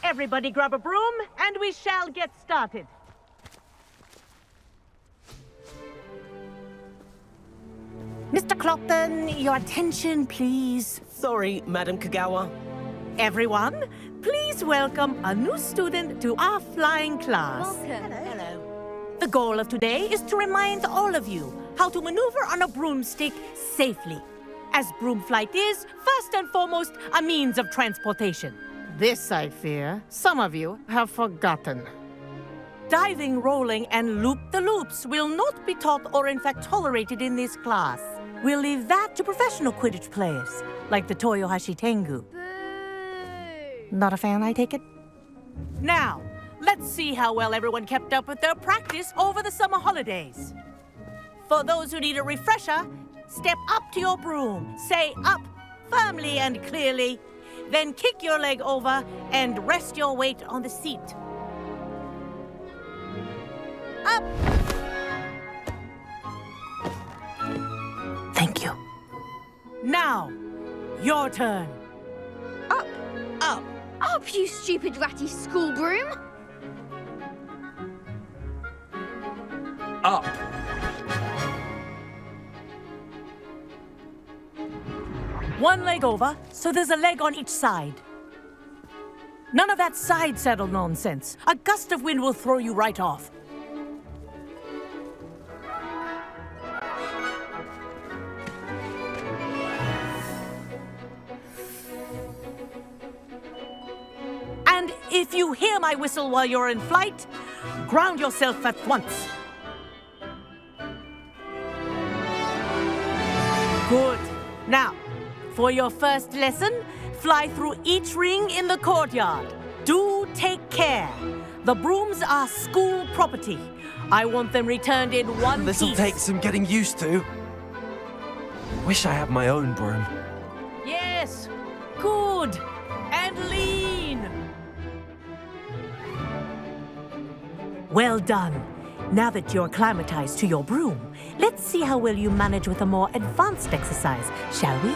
Everybody grab a broom, and we shall get started. Mr. Clopton, your attention, please. Sorry, Madam Kagawa. Everyone, please welcome a new student to our flying class. Welcome. Hello. The goal of today is to remind all of you how to maneuver on a broomstick safely, as broom flight is, first and foremost, a means of transportation. This, I fear, some of you have forgotten. Diving, rolling, and loop-the-loops will not be taught or in fact tolerated in this class. We'll leave that to professional Quidditch players, like the Toyohashi Tengu. Boo! Not a fan, I take it? Now, let's see how well everyone kept up with their practice over the summer holidays. For those who need a refresher, step up to your broom, say up firmly and clearly, then kick your leg over and rest your weight on the seat. Up! Thank you. Now, your turn. Up! Up. Up, you stupid ratty school broom! Up. One leg over, so there's a leg on each side. None of that side saddle nonsense. A gust of wind will throw you right off. And if you hear my whistle while you're in flight, ground yourself at once. Good. Now, for your first lesson, fly through each ring in the courtyard. Do take care. The brooms are school property. I want them returned in one piece. This'll take some getting used to. Wish I had my own broom. Yes. Good. And lean. Well done. Now that you're acclimatized to your broom, let's see how well you manage with a more advanced exercise, shall we?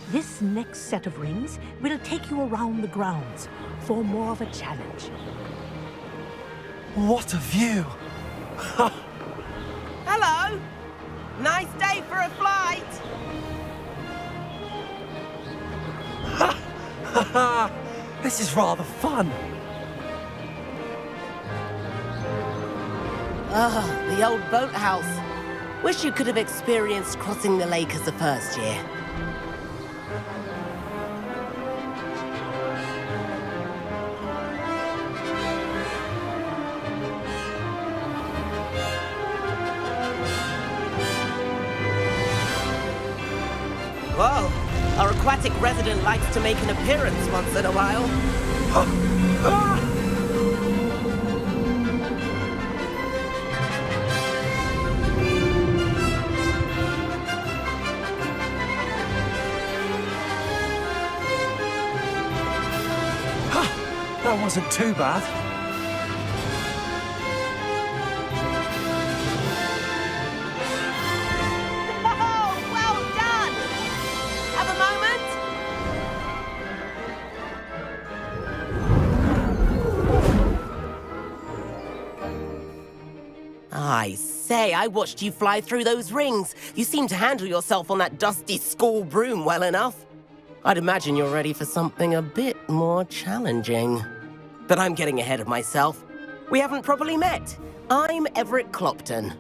This next set of rings will take you around the grounds for more of a challenge. What a view! Hello. Nice day for a flight. This is rather fun. The old boathouse. Wish you could have experienced crossing the lake as a first year. Whoa, our aquatic resident likes to make an appearance once in a while. That wasn't too bad. Oh, well done! Have a moment? I say, I watched you fly through those rings. You seem to handle yourself on that dusty school broom well enough. I'd imagine you're ready for something a bit more challenging. But I'm getting ahead of myself. We haven't properly met. I'm Everett Clopton.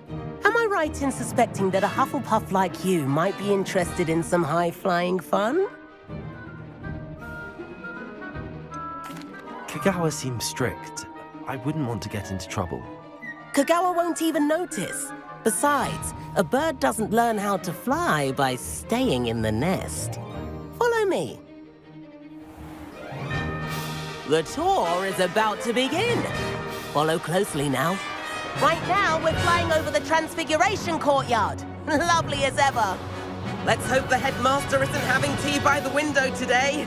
Am I right in suspecting that a Hufflepuff like you might be interested in some high-flying fun? Kagawa seems strict. I wouldn't want to get into trouble. Kagawa won't even notice. Besides, a bird doesn't learn how to fly by staying in the nest. Follow me. The tour is about to begin. Follow closely now. Right now, we're flying over the Transfiguration Courtyard. Lovely as ever. Let's hope the headmaster isn't having tea by the window today.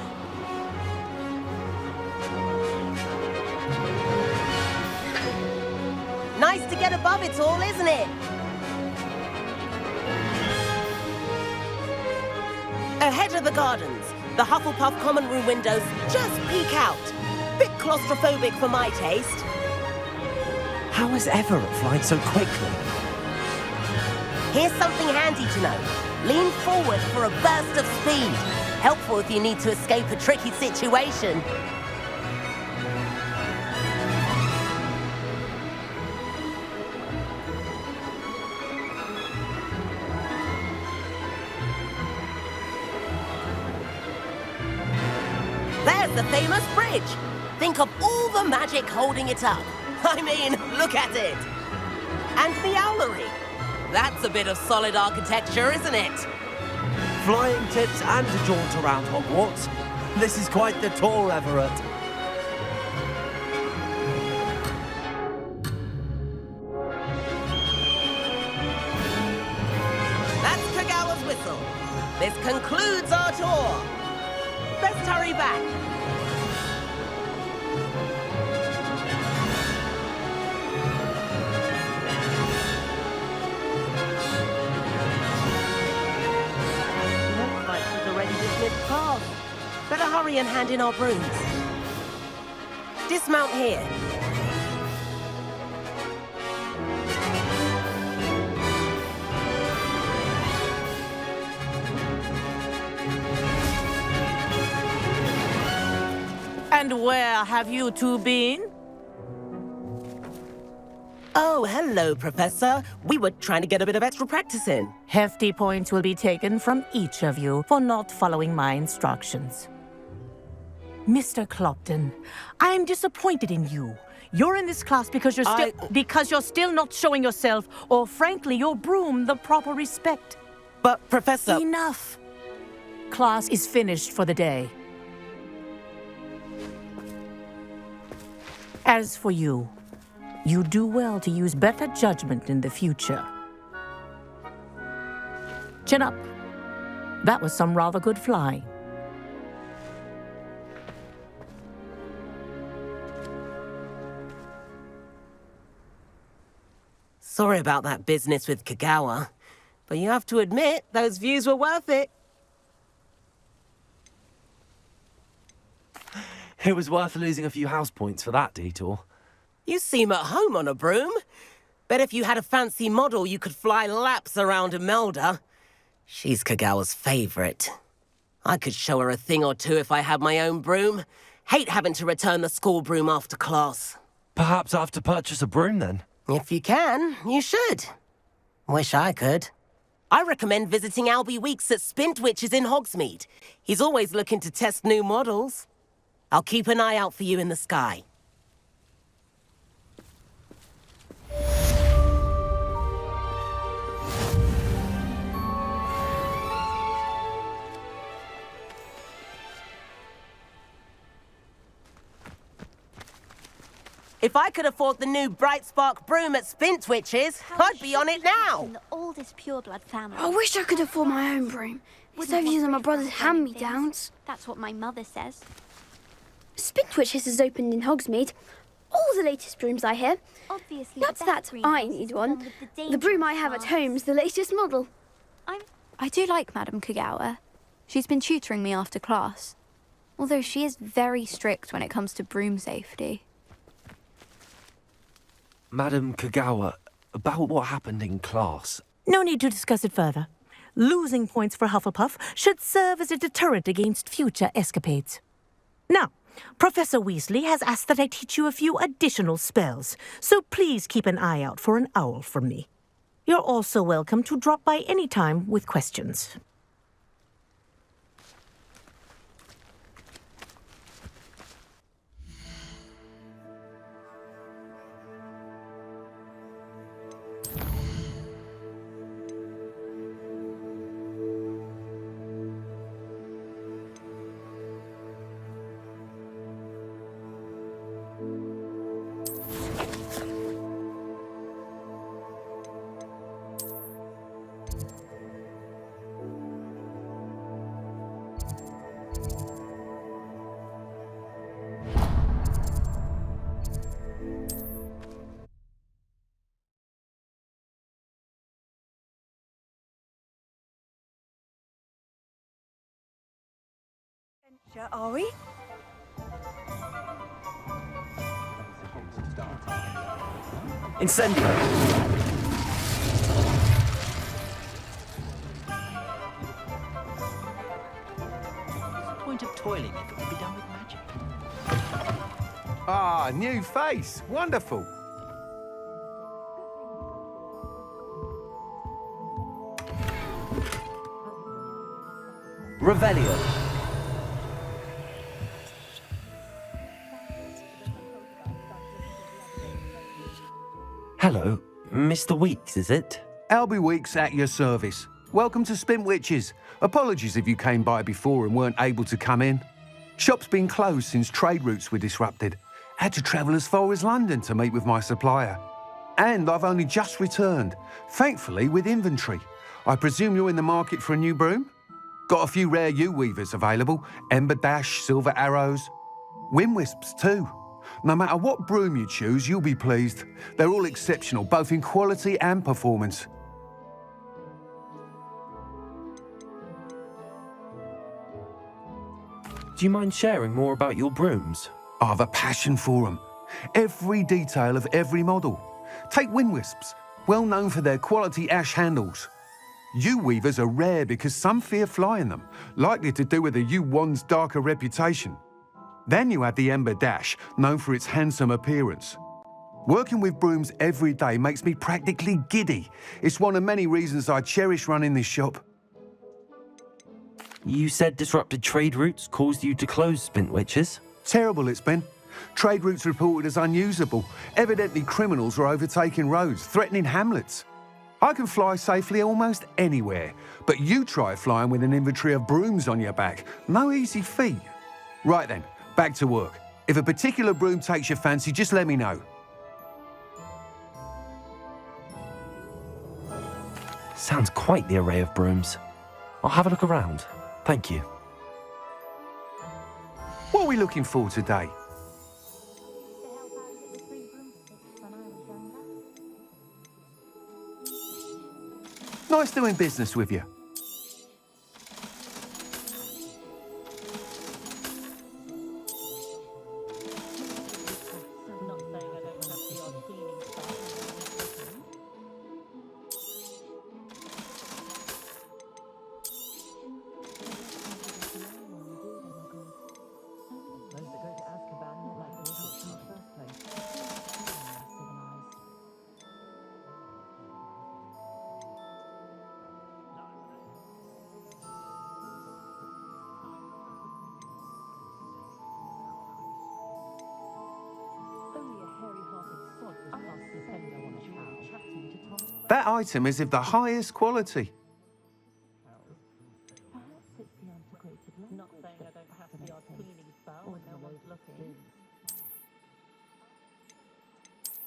Nice to get above it all, isn't it? of the gardens. The Hufflepuff common room windows just peek out. Bit claustrophobic for my taste. How is Everett flying so quickly? Here's something handy to know. Lean forward for a burst of speed. Helpful if you need to escape a tricky situation. There's the famous bridge. Think of all the magic holding it up. I mean, look at it. And the owlery. That's a bit of solid architecture, isn't it? Flying tips and a jaunt around Hogwarts. This is quite the tour, Everett. That's Kagawa's whistle. This concludes our tour. Best hurry back. Looks like she's already dismissed class. Better hurry and hand in our brooms. Dismount here. And where have you two been? Oh, hello, Professor. We were trying to get a bit of extra practice in. Hefty points will be taken from each of you for not following my instructions. Mr. Clopton, I'm disappointed in you. You're in this class because you're still not showing yourself, or frankly, your broom the proper respect. But, Professor... Enough. Class is finished for the day. As for you, you do well to use better judgment in the future. Chin up. That was some rather good flying. Sorry about that business with Kagawa, but you have to admit, those views were worth it. It was worth losing a few house points for that detour. You seem at home on a broom. Bet if you had a fancy model, you could fly laps around Imelda. She's Kagawa's favorite. I could show her a thing or two if I had my own broom. Hate having to return the school broom after class. Perhaps I have to purchase a broom then. If you can, you should. Wish I could. I recommend visiting Alby Weeks at Spintwitches in Hogsmeade. He's always looking to test new models. I'll keep an eye out for you in the sky. If I could afford the new Bright Spark broom at Spintwitches, I'd be on it now. In the oldest pureblood family. I wish I could afford my own broom. Instead of using my brother's hand-me-downs. That's what my mother says. Spintwitches has opened in Hogsmeade. All the latest brooms, I hear. Obviously, Not the that best I greenhouse need is one. with The broom I dangerous have at plants. home is the latest model. I do like Madame Kagawa. She's been tutoring me after class. Although she is very strict when it comes to broom safety. Madam Kagawa, about what happened in class. No need to discuss it further. Losing points for Hufflepuff should serve as a deterrent against future escapades. Now, Professor Weasley has asked that I teach you a few additional spells, so please keep an eye out for an owl from me. You're also welcome to drop by any time with questions. Are we? Incendio! Point of toiling if it can be done with magic. Ah, new face. Wonderful. Revelio. Hello, Mr. Weeks, is it? Alby Weeks at your service. Welcome to Spintwitches. Apologies if you came by before and weren't able to come in. Shop's been closed since trade routes were disrupted. Had to travel as far as London to meet with my supplier. And I've only just returned, thankfully with inventory. I presume you're in the market for a new broom? Got a few rare U-weavers available, Ember Dash, Silver Arrows, Wind Wisps too. No matter what broom you choose, you'll be pleased. They're all exceptional, both in quality and performance. Do you mind sharing more about your brooms? I have a passion for them. Every detail of every model. Take Wind Wisps, well known for their quality ash handles. U-weavers are rare because some fear flying them, likely to do with the U-wand's darker reputation. Then you have the Ember Dash, known for its handsome appearance. Working with brooms every day makes me practically giddy. It's one of many reasons I cherish running this shop. You said disrupted trade routes caused you to close Spintwitches? Terrible it's been. Trade routes reported as unusable. Evidently criminals are overtaking roads, threatening hamlets. I can fly safely almost anywhere, but you try flying with an inventory of brooms on your back. No easy feat. Right then, back to work. If a particular broom takes your fancy, just let me know. Sounds quite the array of brooms. I'll have a look around. Thank you. What are we looking for today? Nice doing business with you. That item is of the highest quality.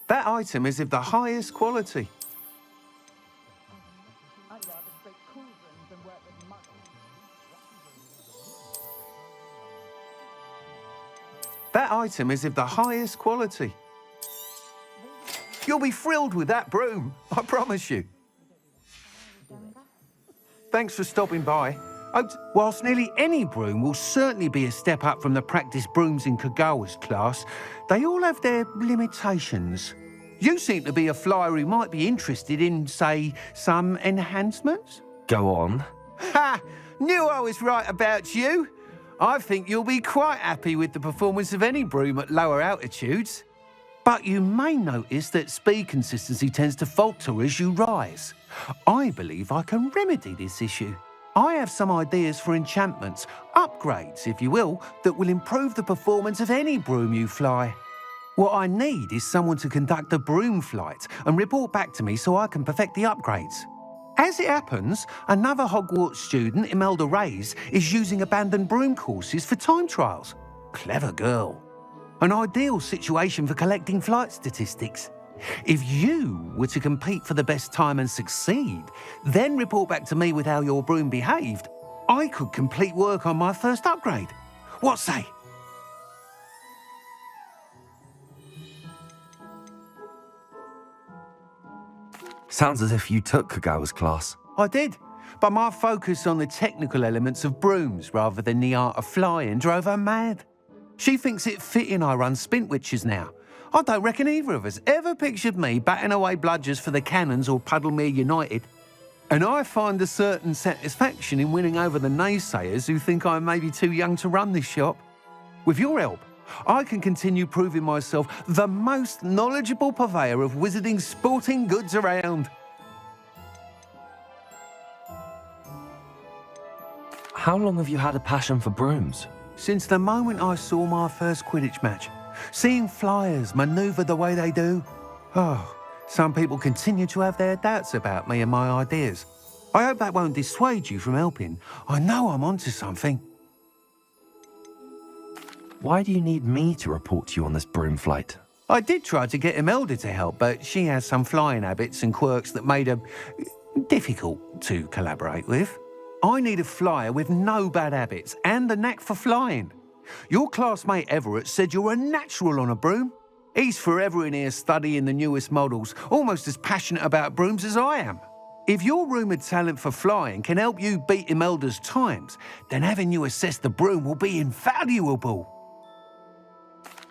That item is of the highest quality. That item is of the highest quality. You'll be thrilled with that broom, I promise you. Thanks for stopping by. Whilst nearly any broom will certainly be a step up from the practice brooms in Kagawa's class, they all have their limitations. You seem to be a flyer who might be interested in, say, some enhancements? Go on. Ha! Knew I was right about you. I think you'll be quite happy with the performance of any broom at lower altitudes. But you may notice that speed consistency tends to falter as you rise. I believe I can remedy this issue. I have some ideas for enchantments, upgrades, if you will, that will improve the performance of any broom you fly. What I need is someone to conduct a broom flight and report back to me so I can perfect the upgrades. As it happens, another Hogwarts student, Imelda Reyes, is using abandoned broom courses for time trials. Clever girl. An ideal situation for collecting flight statistics. If you were to compete for the best time and succeed, then report back to me with how your broom behaved, I could complete work on my first upgrade. What say? Sounds as if you took Kagawa's class. I did. but my focus on the technical elements of brooms rather than the art of flying drove her mad. She thinks it fitting I run Spintwitches now. I don't reckon either of us ever pictured me batting away bludgers for the Cannons or Puddlemere United. And I find a certain satisfaction in winning over the naysayers who think I may be too young to run this shop. With your help, I can continue proving myself the most knowledgeable purveyor of wizarding sporting goods around. How long have you had a passion for brooms? Since the moment I saw my first Quidditch match, seeing flyers manoeuvre the way they do. Oh, some people continue to have their doubts about me and my ideas. I hope that won't dissuade you from helping. I know I'm onto something. Why do you need me to report to you on this broom flight? I did try to get Imelda to help, but she has some flying habits and quirks that made her difficult to collaborate with. I need a flyer with no bad habits and a knack for flying. Your classmate Everett said you're a natural on a broom. He's forever in here studying the newest models, almost as passionate about brooms as I am. If your rumoured talent for flying can help you beat Imelda's times, then having you assess the broom will be invaluable.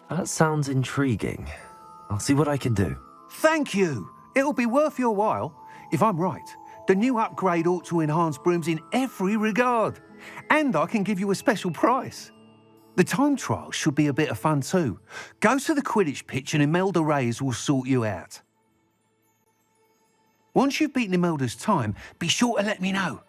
That sounds intriguing. I'll see what I can do. Thank you. It'll be worth your while. If I'm right, the new upgrade ought to enhance brooms in every regard. And I can give you a special price. The time trial should be a bit of fun too. Go to the Quidditch pitch and Imelda Reyes will sort you out. Once you've beaten Imelda's time, be sure to let me know.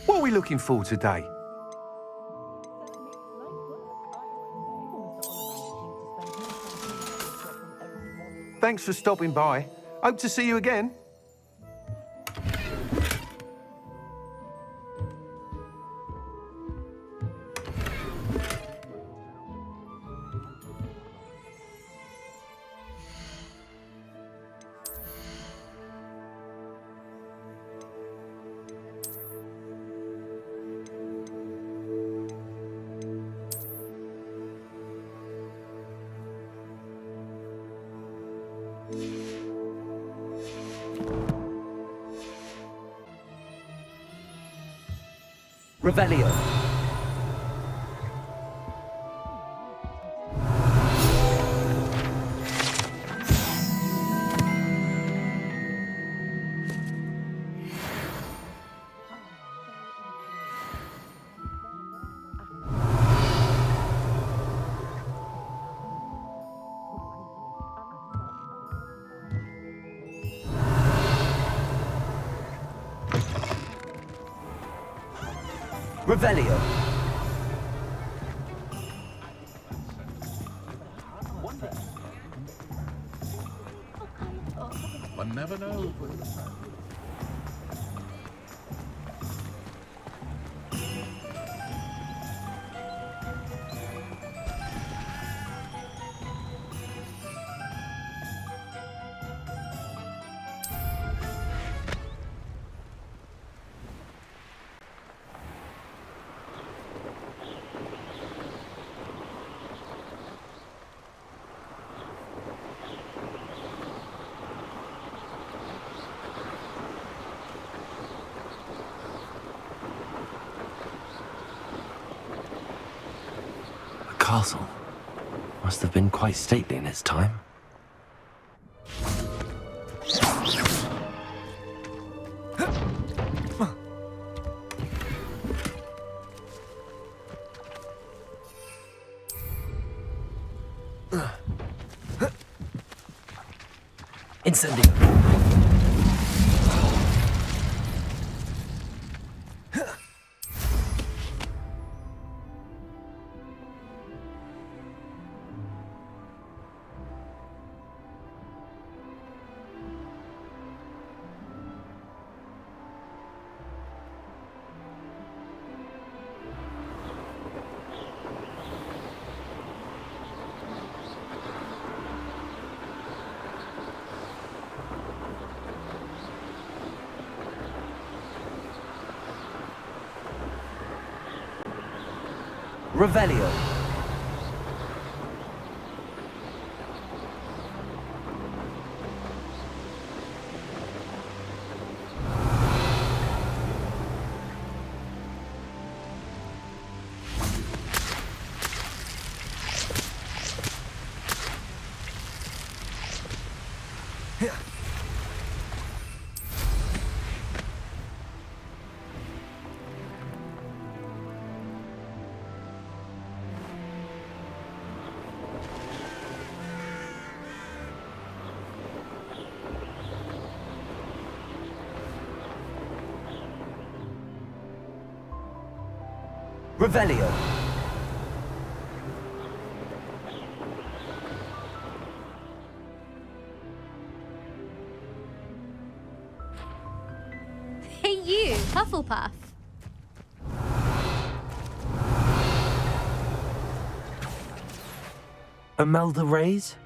What are we looking for today? Thanks for stopping by. Hope to see you again. Revelio. Revelio. One never knows. Castle must have been quite stately in its time. Incendio. Revelio. Revelio. Hey you, Hufflepuff. Imelda Reyes?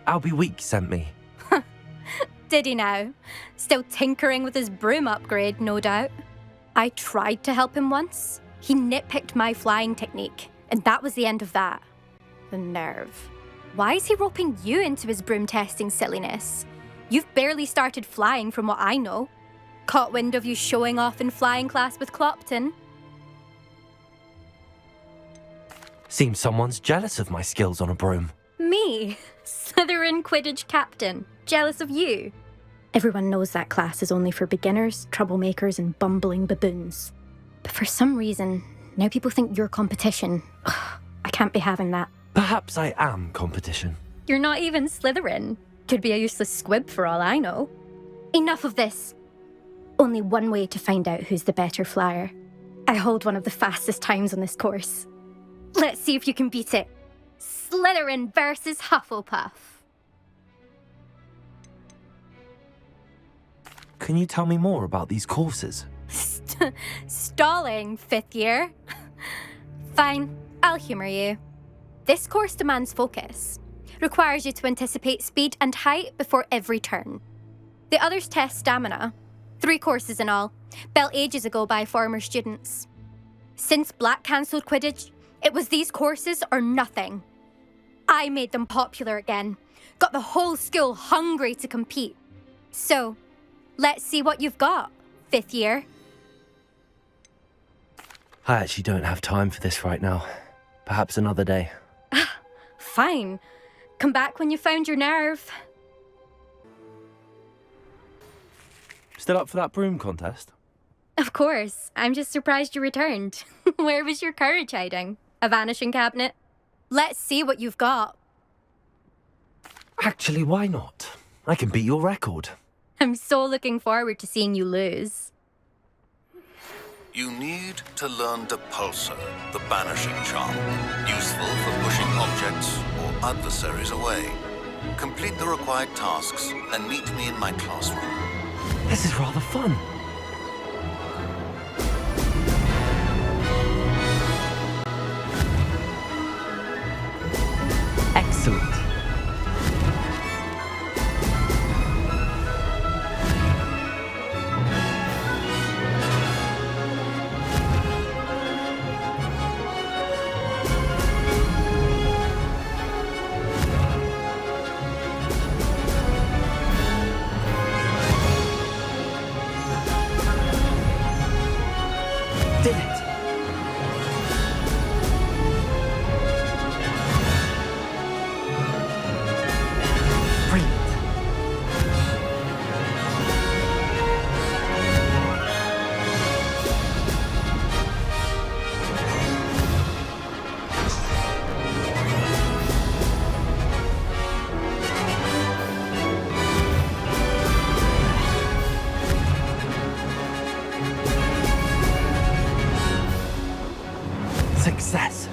Alby Week sent me. Did he now? Still tinkering with his broom upgrade, no doubt. I tried to help him once. He nitpicked my flying technique, and that was the end of that. The nerve. Why is he roping you into his broom testing silliness? You've barely started flying from what I know. Caught wind of you showing off in flying class with Clopton. Seems someone's jealous of my skills on a broom. Me, Slytherin Quidditch captain, jealous of you. Everyone knows that class is only for beginners, troublemakers, and bumbling baboons. But for some reason, now people think you're competition. Ugh, I can't be having that. Perhaps I am competition. You're not even Slytherin. Could be a useless squib for all I know. Enough of this. Only one way to find out who's the better flyer. I hold one of the fastest times on this course. Let's see if you can beat it. Slytherin versus Hufflepuff. Can you tell me more about these courses? Stalling, 5th year. Fine, I'll humour you. This course demands focus. Requires you to anticipate speed and height before every turn. The others test stamina. 3 courses in all, built ages ago by former students. Since Black cancelled Quidditch, it was these courses or nothing. I made them popular again. Got the whole school hungry to compete. So, let's see what you've got, 5th year. I actually don't have time for this right now. Perhaps another day. Fine. Come back when you found your nerve. Still up for that broom contest? Of course. I'm just surprised you returned. Where was your courage hiding? A vanishing cabinet? Let's see what you've got. Actually, why not? I can beat your record. I'm so looking forward to seeing you lose. You need to learn Depulsor, the banishing charm, useful for pushing objects or adversaries away. Complete the required tasks and meet me in my classroom. This is rather fun. Excellent. Did it! Brilliant. Success.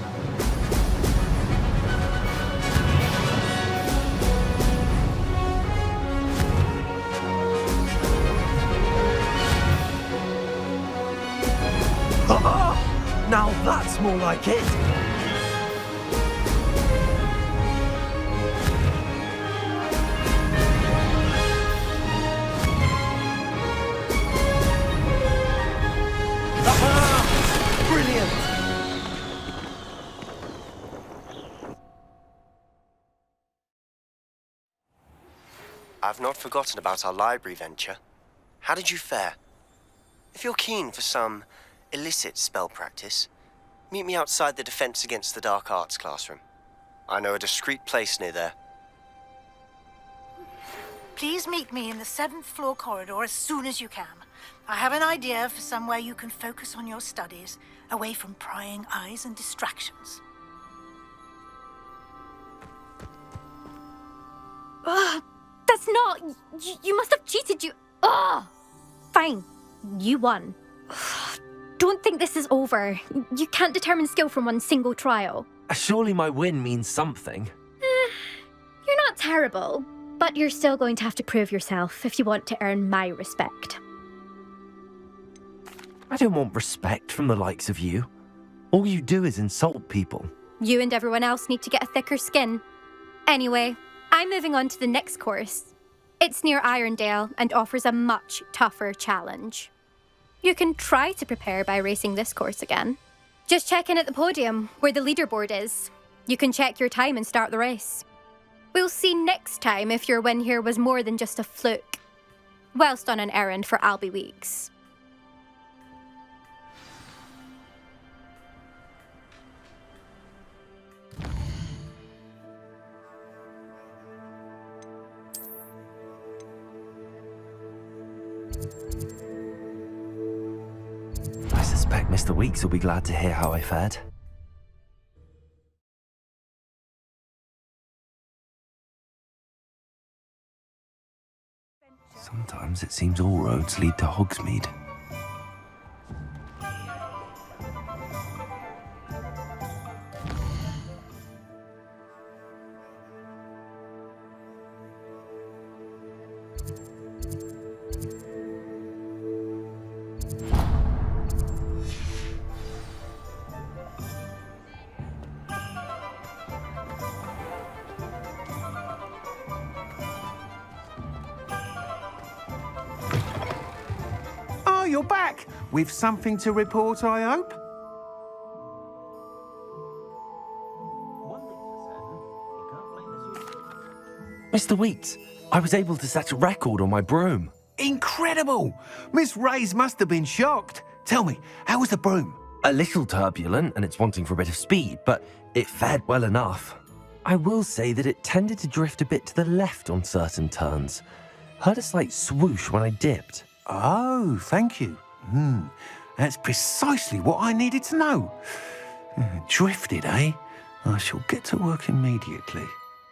Now that's more like it. Brilliant. I've not forgotten about our library venture. How did you fare? If you're keen for some illicit spell practice, meet me outside the Defense Against the Dark Arts classroom. I know a discreet place near there. Please meet me in the 7th floor corridor as soon as you can. I have an idea for somewhere you can focus on your studies, away from prying eyes and distractions. Ugh, that's not... You must have cheated, you... Ugh! Fine. You won. don't think this is over. You can't determine skill from one single trial. Surely my win means something. You're not terrible, but you're still going to have to prove yourself if you want to earn my respect. I don't want respect from the likes of you. All you do is insult people. You and everyone else need to get a thicker skin. Anyway, I'm moving on to the next course. It's near Irondale and offers a much tougher challenge. You can try to prepare by racing this course again. Just check in at the podium, where the leaderboard is. You can check your time and start the race. We'll see next time if your win here was more than just a fluke, whilst on an errand for Alby Weeks. I suspect Mr. Weeks will be glad to hear how I fared. Sometimes it seems all roads lead to Hogsmeade. Oh, you're back! With something to report, I hope? Mr. Weeks, I was able to set a record on my broom. Incredible! Miss Reyes must have been shocked. Tell me, how was the broom? A little turbulent and it's wanting for a bit of speed, but it fared well enough. I will say that it tended to drift a bit to the left on certain turns. Heard a slight swoosh when I dipped. Oh, thank you. That's precisely what I needed to know. Drifted, eh? I shall get to work immediately.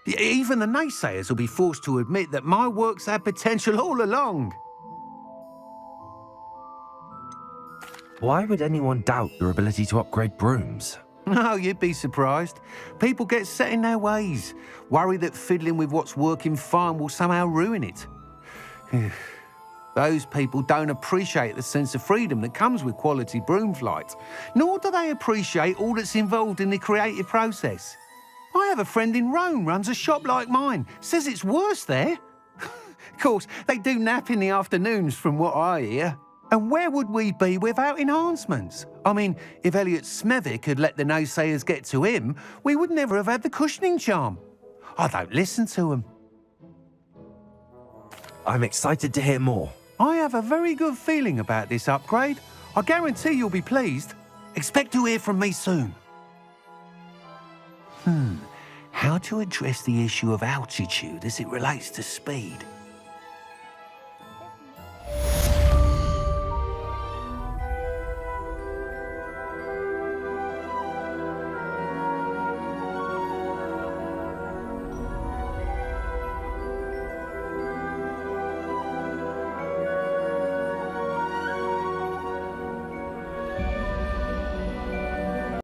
Even the naysayers will be forced to admit that my work's had potential all along. Why would anyone doubt your ability to upgrade brooms? No, you'd be surprised. People get set in their ways, worry that fiddling with what's working fine will somehow ruin it. Those people don't appreciate the sense of freedom that comes with quality broom flight, nor do they appreciate all that's involved in the creative process. I have a friend in Rome runs a shop like mine, says it's worse there. Of course, they do nap in the afternoons from what I hear. And where would we be without enhancements? I mean, if Elliot Smethwick had let the naysayers get to him, we would never have had the cushioning charm. I don't listen to them. I'm excited to hear more. I have a very good feeling about this upgrade. I guarantee you'll be pleased. Expect to hear from me soon. How to address the issue of altitude as it relates to speed?